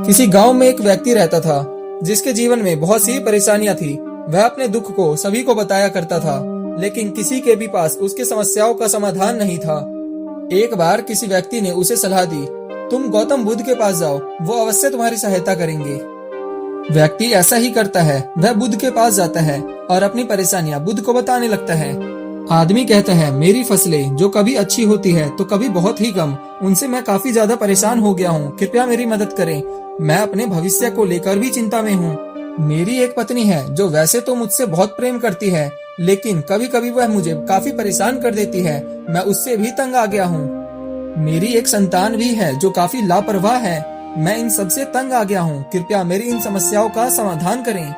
किसी गांव में एक व्यक्ति रहता था जिसके जीवन में बहुत सी परेशानियां थी। वह अपने दुख को सभी को बताया करता था, लेकिन किसी के भी पास उसके समस्याओं का समाधान नहीं था। एक बार किसी व्यक्ति ने उसे सलाह दी, तुम गौतम बुद्ध के पास जाओ, वो अवश्य तुम्हारी सहायता करेंगे। व्यक्ति ऐसा ही करता है, वह बुद्ध के पास जाता है और अपनी परेशानियां बुद्ध को बताने लगता है। आदमी कहता है, मेरी फसलें जो कभी अच्छी होती है तो कभी बहुत ही कम, उनसे मैं काफी ज्यादा परेशान हो गया हूँ, कृपया मेरी मदद करें। मैं अपने भविष्य को लेकर भी चिंता में हूँ। मेरी एक पत्नी है जो वैसे तो मुझसे बहुत प्रेम करती है, लेकिन कभी कभी वह मुझे काफी परेशान कर देती है। मैं उससे भी तंग आ गया हूँ। मेरी एक संतान भी है जो काफी लापरवाह है। मैं इन सबसे तंग आ गया हूँ, कृपया मेरी इन समस्याओं का समाधान करें।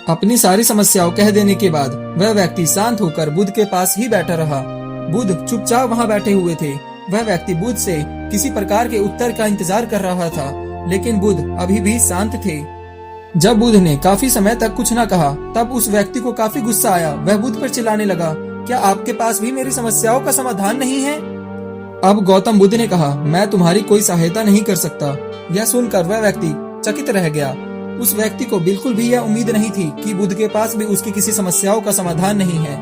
अपनी सारी समस्याओं कह देने के बाद वह व्यक्ति शांत होकर बुद्ध के पास ही बैठा रहा। बुद्ध चुपचाप वहाँ बैठे हुए थे। वह व्यक्ति बुद्ध से किसी प्रकार के उत्तर का इंतजार कर रहा था, लेकिन बुद्ध अभी भी शांत थे। जब बुद्ध ने काफी समय तक कुछ न कहा, तब उस व्यक्ति को काफी गुस्सा आया। वह बुद्ध पर चिल्लाने लगा, क्या आपके पास भी मेरी समस्याओं का समाधान नहीं है? अब गौतम बुद्ध ने कहा, मैं तुम्हारी कोई सहायता नहीं कर सकता। यह सुनकर वह व्यक्ति चकित रह गया। उस व्यक्ति को बिल्कुल भी यह उम्मीद नहीं थी कि बुद्ध के पास भी उसकी किसी समस्याओं का समाधान नहीं है।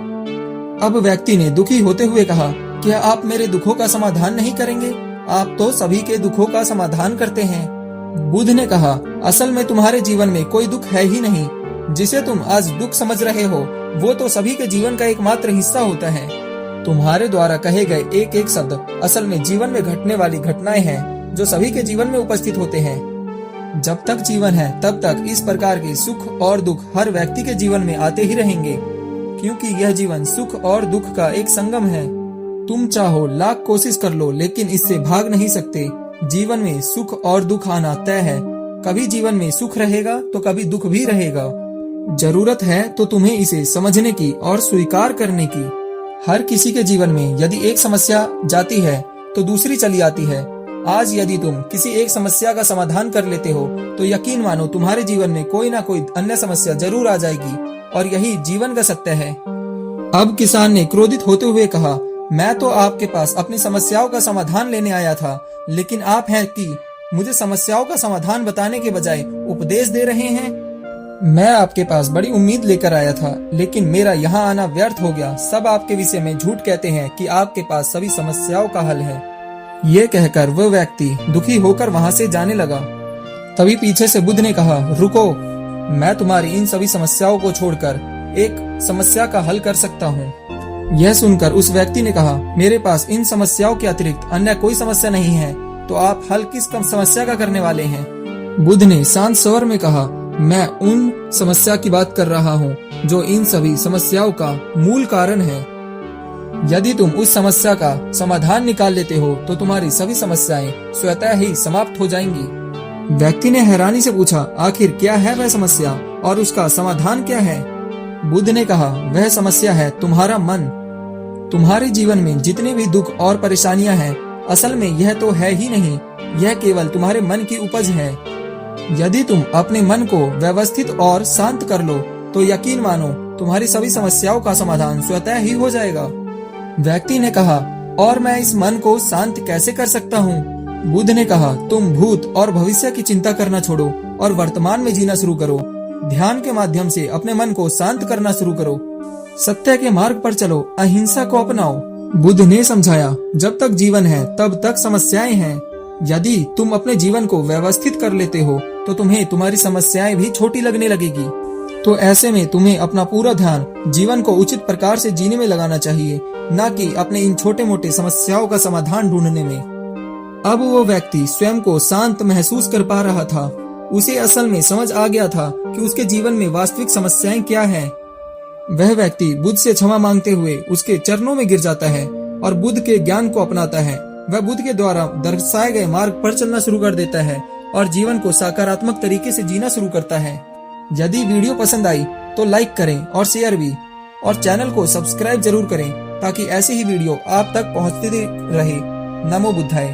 अब व्यक्ति ने दुखी होते हुए कहा, क्या आप मेरे दुखों का समाधान नहीं करेंगे? आप तो सभी के दुखों का समाधान करते हैं। बुद्ध ने कहा, असल में तुम्हारे जीवन में कोई दुख है ही नहीं। जिसे तुम आज दुख समझ रहे हो, वो तो सभी के जीवन का एकमात्र हिस्सा होता है। तुम्हारे द्वारा कहे गए एक एक शब्द असल में जीवन में घटने वाली घटनाएं हैं जो सभी के जीवन में उपस्थित होते हैं। जब तक जीवन है तब तक इस प्रकार के सुख और दुख हर व्यक्ति के जीवन में आते ही रहेंगे, क्योंकि यह जीवन सुख और दुख का एक संगम है। तुम चाहो लाख कोशिश कर लो, लेकिन इससे भाग नहीं सकते। जीवन में सुख और दुख आना तय है। कभी जीवन में सुख रहेगा तो कभी दुख भी रहेगा। जरूरत है तो तुम्हें इसे समझने की और स्वीकार करने की। हर किसी के जीवन में यदि एक समस्या जाती है तो दूसरी चली आती है। आज यदि तुम किसी एक समस्या का समाधान कर लेते हो तो यकीन मानो तुम्हारे जीवन में कोई ना कोई अन्य समस्या जरूर आ जाएगी, और यही जीवन का सत्य है। अब किसान ने क्रोधित होते हुए कहा, मैं तो आपके पास अपनी समस्याओं का समाधान लेने आया था, लेकिन आप हैं कि मुझे समस्याओं का समाधान बताने के बजाय उपदेश दे रहे हैं। मैं आपके पास बड़ी उम्मीद लेकर आया था, लेकिन मेरा यहाँ आना व्यर्थ हो गया। सब आपके विषय में झूठ कहते हैं कि आपके पास सभी समस्याओं का हल है। ये कहकर वह व्यक्ति दुखी होकर वहाँ से जाने लगा। तभी पीछे से बुद्ध ने कहा, रुको, मैं तुम्हारी इन सभी समस्याओं को छोड़कर एक समस्या का हल कर सकता हूँ। यह सुनकर उस व्यक्ति ने कहा, मेरे पास इन समस्याओं के अतिरिक्त अन्य कोई समस्या नहीं है, तो आप हल किस समस्या का करने वाले हैं? बुद्ध ने शांत स्वर में कहा, मैं उन समस्या की बात कर रहा हूँ जो इन सभी समस्याओं का मूल कारण है। यदि तुम उस समस्या का समाधान निकाल लेते हो तो तुम्हारी सभी समस्याएं स्वतः ही समाप्त हो जाएंगी। व्यक्ति ने हैरानी से पूछा, आखिर क्या है वह समस्या और उसका समाधान क्या है? बुद्ध ने कहा, वह समस्या है तुम्हारा मन। तुम्हारे जीवन में जितने भी दुख और परेशानियां हैं, असल में यह तो है ही नहीं, यह केवल तुम्हारे मन की उपज है। यदि तुम अपने मन को व्यवस्थित और शांत कर लो तो यकीन मानो तुम्हारी सभी समस्याओं का समाधान स्वतः ही हो जाएगा। व्यक्ति ने कहा, और मैं इस मन को शांत कैसे कर सकता हूँ? बुद्ध ने कहा, तुम भूत और भविष्य की चिंता करना छोड़ो और वर्तमान में जीना शुरू करो। ध्यान के माध्यम से अपने मन को शांत करना शुरू करो। सत्य के मार्ग पर चलो, अहिंसा को अपनाओ। बुद्ध ने समझाया, जब तक जीवन है तब तक समस्याएं हैं। यदि तुम अपने जीवन को व्यवस्थित कर लेते हो तो तुम्हें तुम्हारी समस्याएं भी छोटी लगने लगेगी। तो ऐसे में तुम्हें अपना पूरा ध्यान जीवन को उचित प्रकार से जीने में लगाना चाहिए, न कि अपने इन छोटे मोटे समस्याओं का समाधान ढूंढने में। अब वो व्यक्ति स्वयं को शांत महसूस कर पा रहा था। उसे असल में समझ आ गया था कि उसके जीवन में वास्तविक समस्याएं क्या हैं। वह व्यक्ति बुद्ध से क्षमा मांगते हुए उसके चरणों में गिर जाता है और बुद्ध के ज्ञान को अपनाता है। वह बुद्ध के द्वारा दर्शाए गए मार्ग पर चलना शुरू कर देता है और जीवन को सकारात्मक तरीके से जीना शुरू करता है। यदि वीडियो पसंद आई तो लाइक करें और शेयर भी, और चैनल को सब्सक्राइब जरूर करें ताकि ऐसी ही वीडियो आप तक पहुंचती रहे। नमो बुद्धाय।